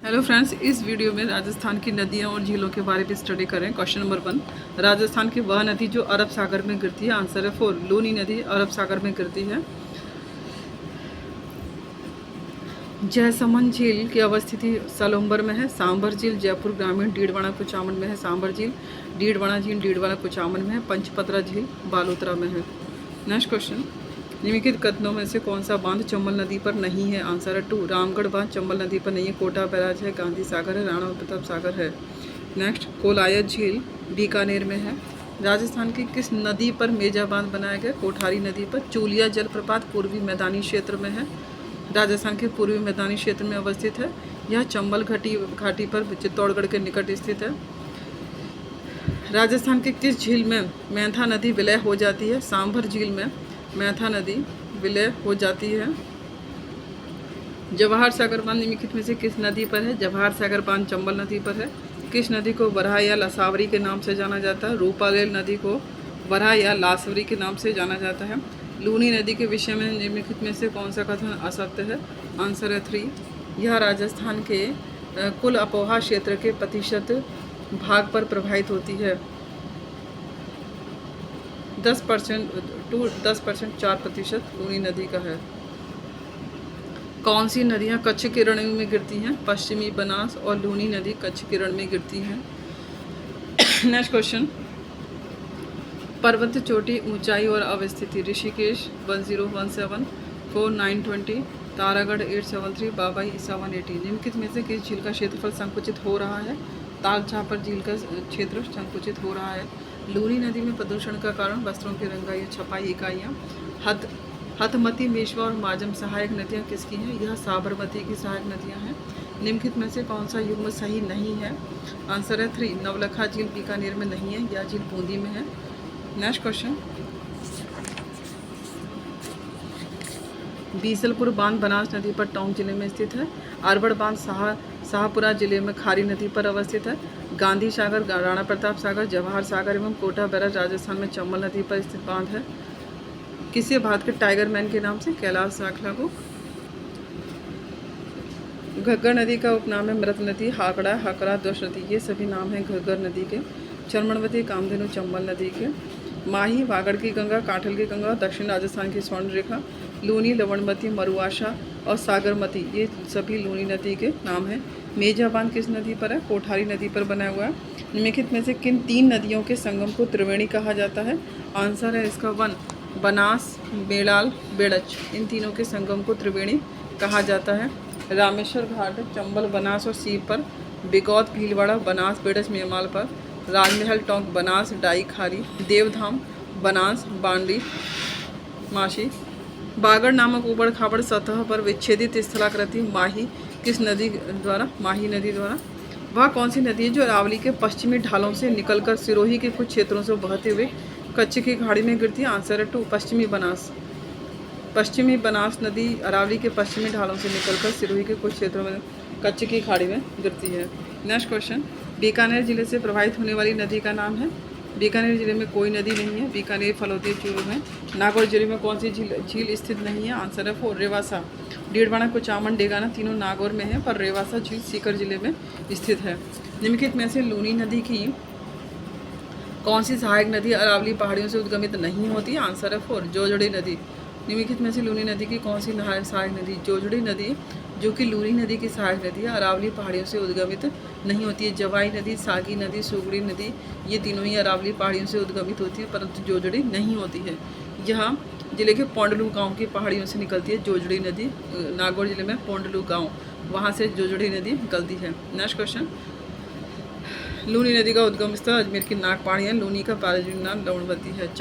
Hello friends, इस video में राजस्थान की नदियां और झीलों के बारे में स्टडी करें। क्वेश्चन नंबर 1, राजस्थान की वह नदी जो अरब सागर में गिरती है। आंसर है 4, लूनी नदी अरब सागर में गिरती है। जयसमंद झील की अवस्थिति सलुम्बर में है। सांभर झील जयपुर ग्रामीण डीडवाना कुचामन में है। सांभर झील डीडवाना झील डीडवाना कुचामन में है। पंचपत्रा झील बालोतरा में है। नेक्स्ट क्वेश्चन, निम्नलिखित कथनों में से कौन सा बांध चंबल नदी पर नहीं है। आंसर है 2, रामगढ़ बांध चंबल नदी पर नहीं है। कोटा बैराज है, गांधी सागर है, राणा प्रताप सागर है। नेक्स्ट, कोलायत झील बीकानेर में है। राजस्थान की किस नदी पर मेजा बांध बनाया गया। कोठारी नदी पर। चूलिया जलप्रपात पूर्वी मैदानी क्षेत्र में है। राजस्थान के पूर्वी मैदानी क्षेत्र में अवस्थित है। यह चंबल घाटी पर चित्तौड़गढ़ के निकट स्थित है। राजस्थान के किस झील में मैंथा नदी विलय हो जाती है। सांभर झील में मैंथा नदी विलय हो जाती है। जवाहर सागर बांध निम्नलिखित में से किस नदी पर है। जवाहर सागर बांध चंबल नदी पर है। किस नदी को वराह या लसावरी के नाम से जाना जाता है। रूपालेल नदी को वराह या लासवरी के नाम से जाना जाता है। लूनी नदी के विषय में निम्नलिखित में से कौन सा कथन असत्य है। आंसर है 3, यह राजस्थान के कुल अपोहा क्षेत्र के प्रतिशत भाग पर प्रभावित होती है। 10% 4% लूनी नदी का है। कौन सी नदियाँ कच्छ किरण में गिरती हैं। पश्चिमी बनास और लूनी नदी कच्छ किरण में गिरती हैं। नेक्स्ट क्वेश्चन, पर्वत चोटी ऊंचाई और अवस्थिति। ऋषिकेश 1017, 4920, तारागढ़ 873, बाबाई 780। निम्नलिखित में से किस झील का क्षेत्रफल संकुचित हो रहा है। ताल छापर झील का क्षेत्र संकुचित हो रहा है। लूनी नदी में प्रदूषण का कारण वस्त्रों की रंगाई छपाई इकाइयाँ। हथमती, मेशवा और माजम सहायक नदियाँ किसकी हैं। यह साबरमती की सहायक नदियाँ हैं। निम्नलिखित में से कौन सा युग्म सही नहीं है। आंसर है 3, नवलखा झील बीकानेर में नहीं है, यह झील बूंदी में है। नेक्स्ट क्वेश्चन, बीसलपुर बांध बनास नदी पर टोंक जिले में स्थित है। अरवड़ बांध शाहपुरा जिले में खारी नदी पर अवस्थित है। गांधी सागर, राणा प्रताप सागर, जवाहर सागर एवं कोटा बैराज राजस्थान में चंबल नदी पर स्थित बांध है। किसे भारत के टाइगर मैन के नाम से। कैलाश साखला को। घग्गर नदी का उपनाम है मृत नदी, हाकड़ा, हकरा, दोष नदी, ये सभी नाम हैं घग्गर नदी के। चर्मणवती, कामधेनु चंबल नदी के। माही वागड़ की गंगा, काठल की गंगा, दक्षिण राजस्थान की स्वर्ण रेखा। लूनी, लवणमती, मरुआशा और सागरमती, ये सभी लूनी नदी के नाम हैं। मेजा बांध किस नदी पर है। कोठारी नदी पर बना हुआ है। निम्नलिखित में से किन 3 नदियों के संगम को त्रिवेणी कहा जाता है। आंसर है इसका 1, बनास, बेड़ाल, बेड़च, इन तीनों के संगम को त्रिवेणी कहा जाता है। रामेश्वर घाट चंबल, बनास और सीप पर। बिगौत, भीलवाड़ा, बनास, बेड़च, मेमाल पर। राजमहल टोंक, बनास, डाई, खारी। देवधाम, बनास, बांडी, माशी। बागड़ नामक उबड़ खाबड़ सतह पर विच्छेदित स्थलाकृति माही किस नदी द्वारा। माही नदी द्वारा। वह कौन सी नदी है जो अरावली के पश्चिमी ढालों से निकलकर सिरोही के कुछ क्षेत्रों से बहते हुए कच्छ की खाड़ी में गिरती है। आंसर है 2, पश्चिमी बनास। पश्चिमी बनास नदी अरावली के पश्चिमी ढालों से निकलकर सिरोही के कुछ क्षेत्रों में कच्छ की खाड़ी में गिरती है। नेक्स्ट क्वेश्चन, बीकानेर जिले से प्रवाहित होने वाली नदी का नाम है। बीकानेर जिले में कोई नदी नहीं है। बीकानेर फलोदी चूरू में। नागौर जिले में कौन सी झील स्थित नहीं है। आंसर है 4, रेवासा। डीडवाना, कुचामन, डेगाना तीनों नागौर में है, पर रेवासा झील सीकर जिले में स्थित है। निम्नलिखित में से लूनी नदी की कौन सी सहायक नदी अरावली पहाड़ियों से उद्गमित नहीं होती। आंसर है 4, जोजड़ी नदी। निम्नलिखित में से लूनी नदी की कौन सी सहायक नदी। जोजड़ी नदी, जो कि लूनी नदी की सहायक नदी है, अरावली पहाड़ियों से उद्गमित नहीं होती है। जवाई नदी, सागी नदी, सुगड़ी नदी, ये तीनों ही अरावली पहाड़ियों से उद्गमित होती है, परंतु जोजड़ी नहीं होती है। यहाँ जिले के पोंडलू गांव की पहाड़ियों से निकलती है जोजड़ी नदी। नागौर जिले में पोंडलू गांव, वहाँ से जोजड़ी नदी निकलती है। नेक्स्ट क्वेश्चन, लूनी नदी का उद्गम स्थल अजमेर की नागपाड़ी है। लूनी का प्राचीन नाम लवणवती है।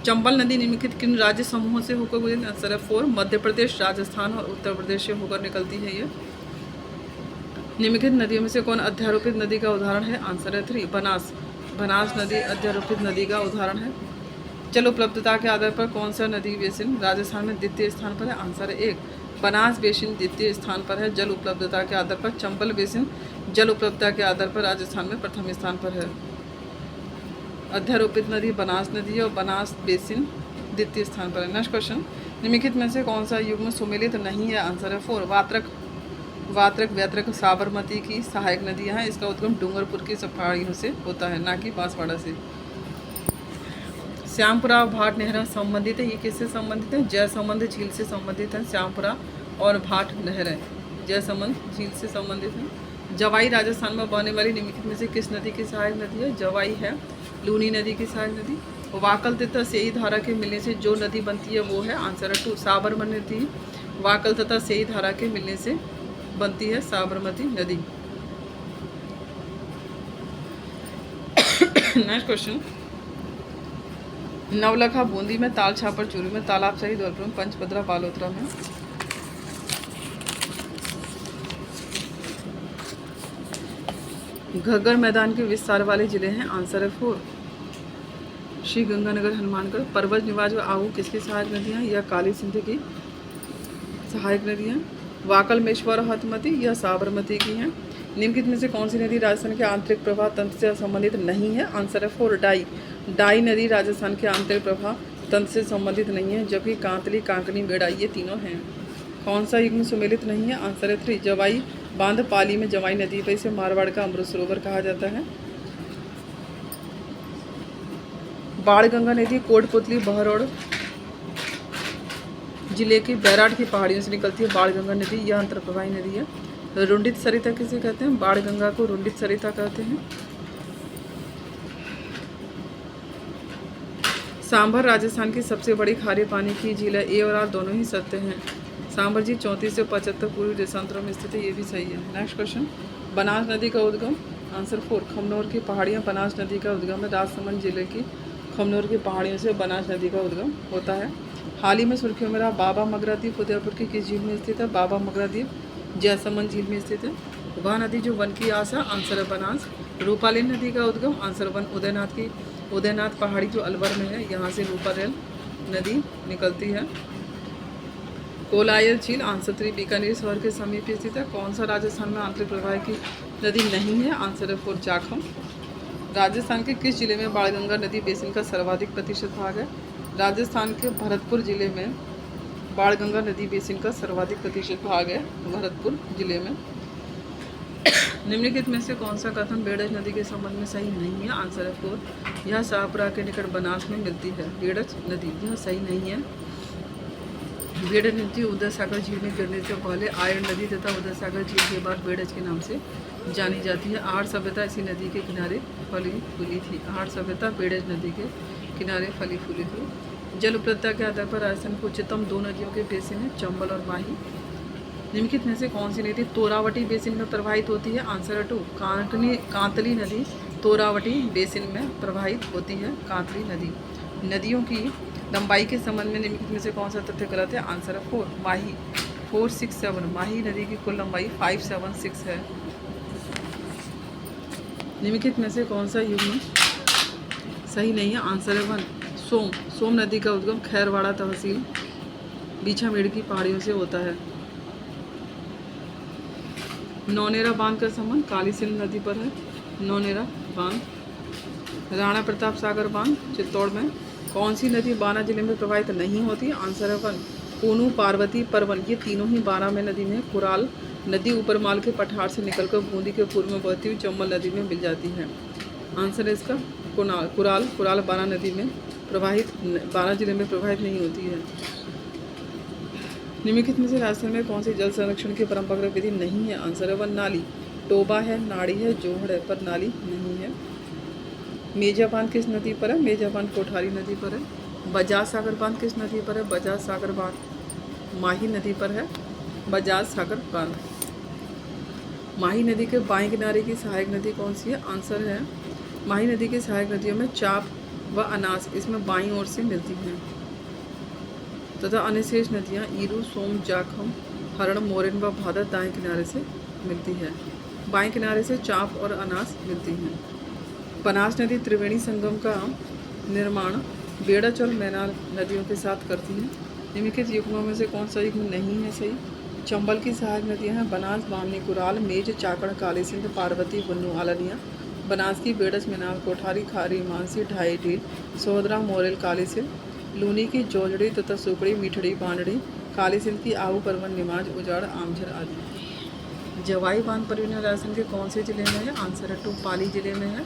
चंबल नदी निम्नलिखित किन राज्य समूहों से होकर गुजरती है। आंसर है 4, मध्य प्रदेश, राजस्थान और उत्तर प्रदेश से होकर निकलती है ये। निम्नलिखित नदियों में से कौन अध्यारोपित नदी का उदाहरण है। आंसर है 3, बनास। बनास नदी अध्यारोपित नदी का उदाहरण है। जल उपलब्धता के आधार पर कौन सा नदी बेसिन राजस्थान में द्वितीय स्थान पर है। आंसर है 1, बनास बेसिन द्वितीय स्थान पर है। जल उपलब्धता के आधार पर चंबल बेसिन जल उपलब्धता के आधार पर राजस्थान में प्रथम स्थान पर है। अध्यारोपित नदी बनास नदी और बनास बेसिन द्वितीय स्थान पर है। नेक्स्ट क्वेश्चन, निम्नलिखित में से कौन सा युग्म सुमेलित नहीं है। आंसर है 4, वात्रक। वात्रक व्यत्रक साबरमती की सहायक नदियाँ हैं। इसका उद्गम डूंगरपुर की पहाड़ियों से होता है, ना कि बांसवाड़ा से। श्यामपुरा भाट नहर संबंधित है, ये किससे संबंधित है? जयसमंद झील से संबंधित है श्यामपुरा और भाट नहर जयसमंद झील से संबंधित है। जवाई राजस्थान में बहने वाली निम्नलिखित में से किस नदी की सहायक नदी है? जवाई है लूनी नदी की सहायक नदी। वाकल तथा सेई धारा के मिलने से जो नदी बनती है वो है आंसर 2 साबरमती नदी। वाकल तथा सेई धारा के मिलने से बनती है साबरमती नदी। नेक्स्ट क्वेश्चन, नवलखा बूंदी में, ताल छापर चूरू में, तालाब सही धौलपुर में, पंचपदरा बालोतरा में। घग्गर मैदान के विस्तार वाले जिले हैं, आंसर है 4 श्री गंगानगर हनुमानगढ़। पर्वत निवाज व आहू किसकी सहायक नदियाँ? यह काली सिंध की सहायक नदियाँ। वाकलमेश्वर और हथमती यह साबरमती की हैं। निम्नलिखित में से कौन सी नदी राजस्थान के आंतरिक प्रवाह तंत्र से संबंधित नहीं है? आंसर है 4 डाई। डाई नदी राजस्थान के आंतरिक प्रवाह तंत्र से संबंधित नहीं है, जबकि कांतली, कांकनी, बेड़ा ये तीनों हैं। कौन सा युग्म सुमेलित नहीं है? आंसर है 3 जवाई बांध पाली में जवाई नदी पर इसे मारवाड़ का अमृत सरोवर कहा जाता है। बाढ़ गंगा नदी कोटपुतली बहरौड़ जिले की बैराट की पहाड़ियों से निकलती है। बाढ़ गंगा नदी यह अंतर्प्रवाही नदी है। रुंडित सरिता किसे कहते हैं? बाढ़ गंगा को रुंडित सरिता कहते हैं। सांभर राजस्थान की सबसे बड़ी खारे पानी की झील है। ए और आर दोनों ही सत्य हैं। सांभर झील 34 से 75 पूर्वी देशांतरों में स्थित है, ये भी सही है। नेक्स्ट क्वेश्चन, बनास नदी का उद्गम? आंसर 4 खमनोर की पहाड़ियाँ बनास नदी का उद्गम है। राजसमंद जिले की खमनोर की पहाड़ियों से बनास नदी का उद्गम होता है। हाल ही में सुर्खियों में रहा बाबा मगरा द्वीप उदयपुर की किस झील में स्थित है? बाबा मगरा द्वीप जयसमंद झील में स्थित है। वह नदी जो वन की आस है, आंसर है बनास। रूपालेन नदी का उद्गम? आंसर 1 उदयनाथ की उदयनाथ पहाड़ी जो अलवर में है, यहाँ से रूपालेन नदी निकलती है। कोलायल झील? आंसर 3 बीकानेर शहर के समीप स्थित है। कौन सा राजस्थान में आंतरिक प्रवाह की नदी नहीं है? आंसर है 4 जाखम। राजस्थान के किस जिले में बाणगंगा नदी बेसिन का सर्वाधिक प्रतिशत भाग है? राजस्थान के भरतपुर जिले में बाणगंगा नदी बेसिन का सर्वाधिक प्रतिशत भाग है, भरतपुर जिले में। निम्नलिखित में से कौन सा कथन बेड़ज नदी के संबंध में सही नहीं है? आंसर है 4 यह शाहपुरा के निकट बनास में मिलती है। बेड़ज नदी यह सही नहीं है। बेड़ज नदी उदय सागर झील में गिरने से पहले आयरन नदी तथा उदय सागर झील के बाद बेड़ज के नाम से जानी जाती है। आर्य सभ्यता इसी नदी के किनारे फली फूली थी। आर्य सभ्यता बेड़ज नदी के किनारे फली फूली थी। जल उपलब्धता के आधार पर राजस्थान की उच्चतम 2 नदियों के बेसिन है, चंबल और माही। निम्नलिखित में से कौन सी नदी तोरावटी बेसिन में प्रवाहित होती है? आंसर है 2 कांतली नदी तोरावटी बेसिन में प्रवाहित होती है। कांतली नदी। नदियों की लंबाई के संबंध में निम्नलिखित में से कौन सा तथ्य गलत है? आंसर है 4 माही 467। माही नदी की कुल लंबाई 576 है। निम्नलिखित में से कौन सा युग्म सही नहीं है? आंसर है 1 सोम नदी का उद्गम खैरवाड़ा तहसील बीछामेड़ की पहाड़ियों से होता है। नौनेरा बांध का संबंध काली सिंध नदी पर है। नौनेरा बांध। राणा प्रताप सागर बांध चित्तौड़ में। कौन सी नदी बाना जिले में प्रवाहित नहीं होती? आंसर है 1 पूनू, पार्वती, परवन ये तीनों ही बाना में नदी में। कुराल नदी ऊपरमाल के पठार से निकलकर बूंदी के पूर्व में बहती हुई चंबल नदी में मिल जाती है। आंसर है इसका कुराल बाना नदी में प्रवाहित, बाना जिले में प्रवाहित नहीं होती है। निम्नलिखित में से राजस्थान में कौन सी जल संरक्षण की परंपरागत विधि नहीं है? आंसर है 1 नाली। टोबा है, नाड़ी है, जोहड़ है, पर नाली नहीं है। मेजा बांध किस नदी पर है? मेजा बांध कोठारी नदी पर है। बजाज सागर बांध किस नदी पर है? बजाज सागर बांध माही नदी पर है। बजाज सागर बांध। माही नदी के बाएं किनारे की सहायक नदी कौन सी है? आंसर है माही नदी की सहायक नदियों में चाप व अनास इसमें बाईं ओर से मिलती हैं तथा अन्य शेष नदियाँ ईरू, सोम, जाखम, हरण, मोरन व भादर दाएं किनारे से मिलती है। बाएं किनारे से चाप और अनास मिलती हैं। बनास नदी त्रिवेणी संगम का निर्माण बेड़च और मैनार नदियों के साथ करती है। निम्नलिखित युग्मों में से कौन सा युग्म नहीं है सही? चंबल की सहायक नदियाँ हैं बनास, बामनी, कुराल, मेज, चाकड़, काली सिंध, पार्वती, बुन्नू, आलनिया। बनास की बेड़च, मैनार, कोठारी, खारी, मानसी, ढाई ढील, सोहदरा, मोरेल, काली सिंध। लूनी की जोजड़ी तथा सुकड़ी, मीठड़ी, बांडड़ी। काली सिंध की आहू, परवन, निमाज, उजाड़, आमझर आदि। जवाई बांध परियोजना राजस्थान के कौन से जिले में है? आंसर है 2 पाली जिले में है।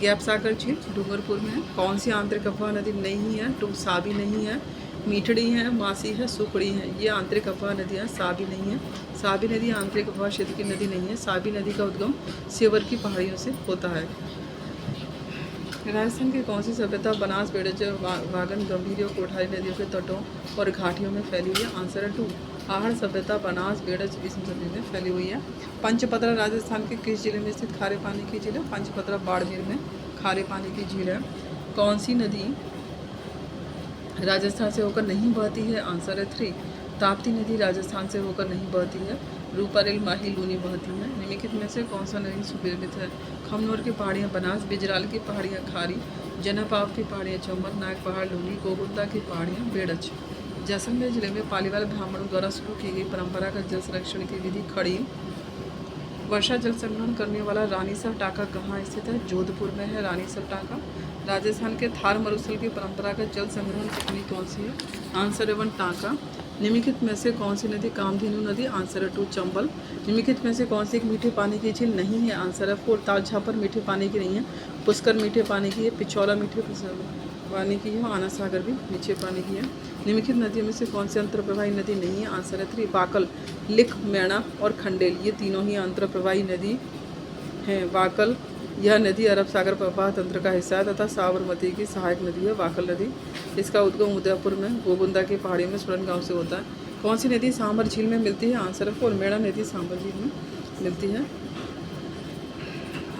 गैप सागर झील डूंगरपुर में है। कौन सी आंतरिक अफवाह नदी नहीं है? 2 साबी नहीं है, मीठड़ी है, मासी है, सुकड़ी है। ये आंतरिक अफवाह नदियाँ साबी नहीं है। साबी नदी आंतरिक अफवाह क्षेत्र की नदी नहीं है। साबी नदी का उद्गम सेवर की पहाड़ियों से होता है। राजस्थान की कौन सी सभ्यता बनास, बेड़ज, वागन, गंभीर और कोठारी नदियों के तटों और घाटियों में फैली हुई है? आंसर है 2 आहड़ सभ्यता बनास, बेड़ज इस नदी में फैली हुई है। पंचपदरा राजस्थान के किस जिले में स्थित खारे पानी की झील है? पंचपदरा बाड़मेर में खारे पानी की झील है। कौन सी नदी राजस्थान से होकर नहीं बहती है? आंसर है 3 ताप्ती नदी राजस्थान से होकर नहीं बहती है। रूपारेल, माही, लूनी बहती हैं। निम्नलिखित में से कौन सा नदी सुपीड़ित है? खमनोर की पहाड़ियाँ बनास, बिजराल की पहाड़ियाँ खारी, जनापाव की पहाड़ियाँ चंबल, नाग पहाड़ लूनी, गोगुंदा की पहाड़ियाँ बेड़च। जैसलमेर जिले में पालीवाल ब्राह्मणों द्वारा शुरू की गई परंपरागत जल संरक्षण की विधि खड़ी वर्षा जल संग्रहण करने वाला रानीसर टाका कहाँ स्थित है? जोधपुर में है रानीसर टाका। राजस्थान के थार मरुस्थल की परंपरागत जल संग्रहण तकनीक कौन सी है? आंसर है 1 टाका। निम्नलिखित में से कौन सी नदी कामधेनु नदी? आंसर है 2 चंबल। निम्नलिखित में से कौन सी एक मीठे पानी की झील नहीं है? आंसर है 4 ताल छापर मीठे पानी की नहीं है। पुष्कर मीठे पानी की है, पिछौला मीठे पानी की है, आना सागर भी मीठे पानी की है। निम्नलिखित नदियों में से कौन सी अंतरप्रवाही नदी नहीं है? आंसर है 3 वाकल, लिख, मैणा और खंडेल। ये तीनों ही अंतरप्रवाही नदी हैं। वाकल यह नदी अरब सागर प्रवाह तंत्र का हिस्सा है तथा साबरमती की सहायक नदी है वाकल नदी। इसका उद्गम उदयपुर में गोगुंदा की पहाड़ियों में सुरन गांव से होता है। कौन सी नदी सांभर झील में मिलती है? आंसर है 4 मेड़ा नदी सांभर झील में मिलती है।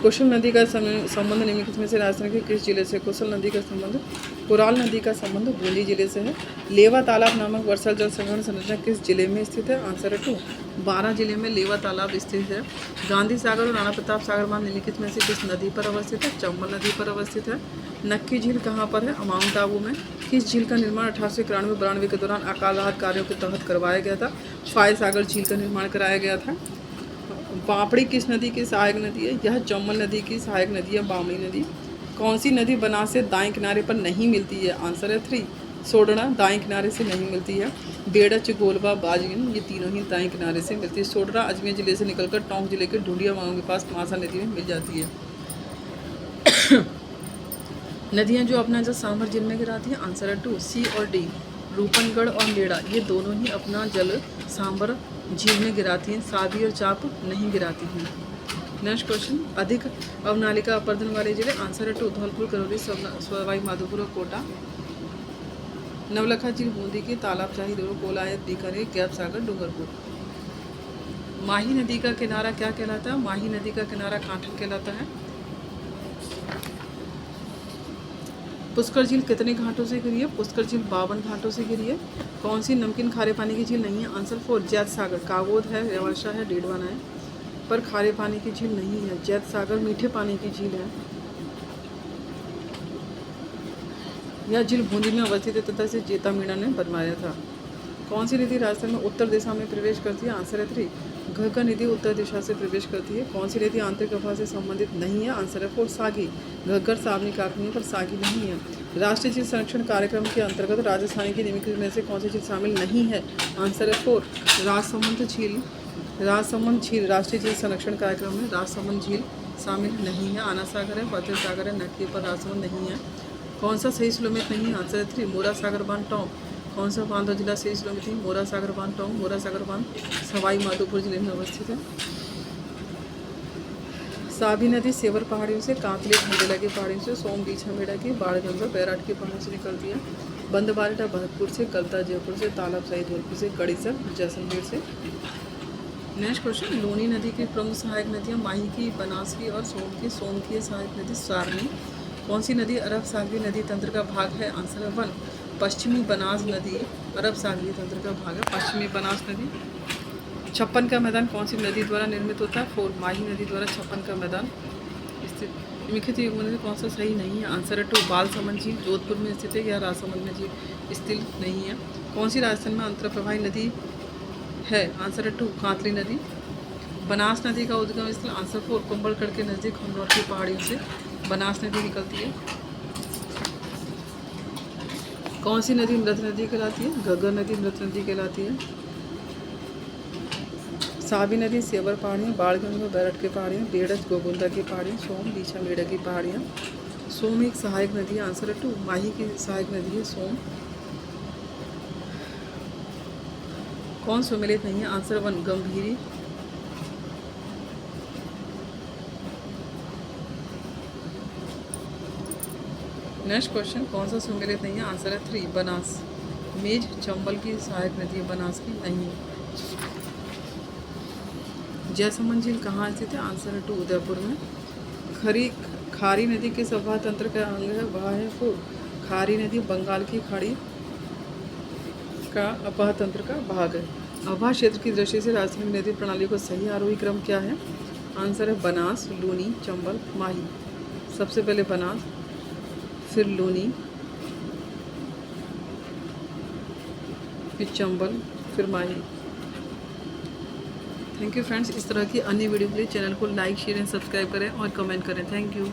कुशल नदी का संबंध निम्नलिखित में से राजस्थान के किस जिले से? कुशल नदी का संबंध कुराल नदी का संबंध बूंदी जिले से है। लेवा तालाब नामक वर्षा जल संग्रहण संरचना किस जिले में स्थित है? आंसर है 2 12 जिले में लेवा तालाब स्थित है। गांधी सागर और राणा प्रताप सागर बांध निम्नलिखित में से किस नदी पर अवस्थित है? चंबल नदी पर अवस्थित है। नक्की झील कहाँ पर है? माउंट आबू में। किस झील का निर्माण 1891-92 के दौरान अकाल राहत कार्यों के तहत करवाया गया था? फायर सागर झील का निर्माण कराया गया था। बापड़ी किस नदी की सहायक नदी है? यह चंबल नदी की सहायक नदी है बामणी नदी। कौन सी नदी बनास से दाएं किनारे पर नहीं मिलती है? आंसर है 3 सोडना दाएं किनारे से नहीं मिलती है। बेड़च, गोलबा, बाजगिन ये तीनों ही दाएं किनारे से मिलती है। सोडना अजमेर जिले से निकलकर टोंक जिले के ढूंढिया गाँव के पास मासा नदी में मिल जाती है। नदियाँ जो अपना जल सांभर झील में गिराती हैं? आंसर है 2 सी और डी। रूपनगढ़ और लेड़ा ये दोनों ही अपना जल सांभर झील में गिराती हैं। साबी और चाप नहीं गिराती हैं। नेक्स्ट क्वेश्चन, अधिक अवनालिका अपर्दन वाले जिले? आंसर है 2 धौलपुर, करौली, सवाई माधोपुर और कोटा। नवलखा झील बूंदी की, तालाबशाही, दोरो, कोलायत, बीकानेर, गैप सागर, डूंगरपुर। माही नदी का किनारा क्या कहलाता है? माही नदी का किनारा कांठल कहलाता है। पुष्कर झील कितने घाटों से घिरी है? पुष्कर झील 52 घाटों से घिरी है। कौन सी नमकीन खारे पानी की झील नहीं है? आंसर 4 जैत सागर। कागोद है, रेवाशा है, डेडवाना है, पर खारे पानी की झील नहीं है। जैत सागर मीठे पानी की झील है। यह झील बूंदी में अवस्थित है तथा इसे जेता मीणा ने बनवाया था। कौन सी नदी राजस्थान में उत्तर दिशा में प्रवेश करती है? आंसर है 3 घग्गर नदी उत्तर दिशा से प्रवेश करती है। कौन सी नदी आंतरिक अफवाह से संबंधित नहीं है? आंसर है 4 सागी। घग्गर सावनी काकनी पर सागी नहीं है। राष्ट्रीय झील संरक्षण कार्यक्रम के अंतर्गत राजस्थान की निम्नलिखित में से कौन सी झील शामिल नहीं है? आंसर है 4 राजसमंद झील। राजसमंद झील राष्ट्रीय झील संरक्षण कार्यक्रम में राजसमंद झील शामिल नहीं है। आना सागर है, बद्र सागर है, नक्की पर राजसमंद नहीं है। कौन सा सही स्लोमित नहीं है? आंसर है 3 मोरा सागर बांध टोंक। कौन सा बांध जिला सही स्लोमित है? मोरा सागर बांध टोंक। मोरा सागर बांध सवाई माधोपुर जिले में अवस्थित है। साबी नदी सेवर पहाड़ियों से, कांतली खंडेला की पहाड़ियों से, सोम बीछा मेड़ा की, बाड़गंगा बैराट की पहाड़ियों से निकलती है। बंदबारेटा भरतपुर से, गलता जयपुर से, तालाबशाही धौलपुर से, कड़ीसर जैसलमेर से। नेक्स्ट क्वेश्चन, लूनी नदी की प्रमुख सहायक नदियाँ माही की, बनास की और सोम की। सोम की सहायक नदी सारनी। कौन सी नदी अरब सागरी नदी तंत्र का भाग है? आंसर है 1 पश्चिमी बनास नदी अरब सागरी तंत्र का भाग है। पश्चिमी बनास नदी। छप्पन का मैदान कौन सी नदी द्वारा निर्मित होता है? 4 माही नदी द्वारा छप्पन का मैदान स्थित। निम्नलिखित युग्म नदी कौन सा सही नहीं है? आंसर है 2 बालसमंद झील जोधपुर में स्थित है। या राजसमंद में झील स्थित नहीं है। कौन सी राजस्थान में अंतरप्रवाही नदी है? आंसर है 2 कांतली नदी। बनास नदी का उद्गम स्थल? आंसर 4 कुंभलगढ़ के नज़दीक खमनौर की पहाड़ियों से बनास नदी निकलती है। कौन सी नदी मृत नदी कहलाती है? घग्गर नदी मृत नदी कहलाती है। सावी नदी, सेवर पहाड़ियाँ, बाणगंगा, बैरठ की पहाड़ियाँ, बेड़ज गोगुंदा की पहाड़ियाँ, सोम बीछा मेड़ा की पहाड़ियाँ। सोम एक सहायक नदी है, आंसर है 2। माही की सहायक नदी है सोम। कौन सुमेलित नहीं है, आंसर 1 गंभीरी। नेक्स्ट क्वेश्चन, कौन सा सुमेलित नहीं है, आंसर है 3 बनास। मेज चंबल की सहायक नदी है, बनास की नहीं है। जयसमंद झील कहाँ स्थित है, आंसर है 2 उदयपुर में। खारी नदी के सभा तंत्र का अंग है, वह है वो खारी नदी बंगाल की खाड़ी का अपह तंत्र का भाग है। अभा क्षेत्र की दृष्टि से राजधानी नदी प्रणाली को सही आरोही क्रम क्या है, आंसर है बनास, लूनी, चंबल, माही। सबसे पहले बनास, फिर लूनी, फिर चंबल, फिर माही। Thank you friends. इस तरह की अन्य वीडियो के लिए चैनल को लाइक, शेयर एंड सब्सक्राइब करें और कमेंट करें। Thank you.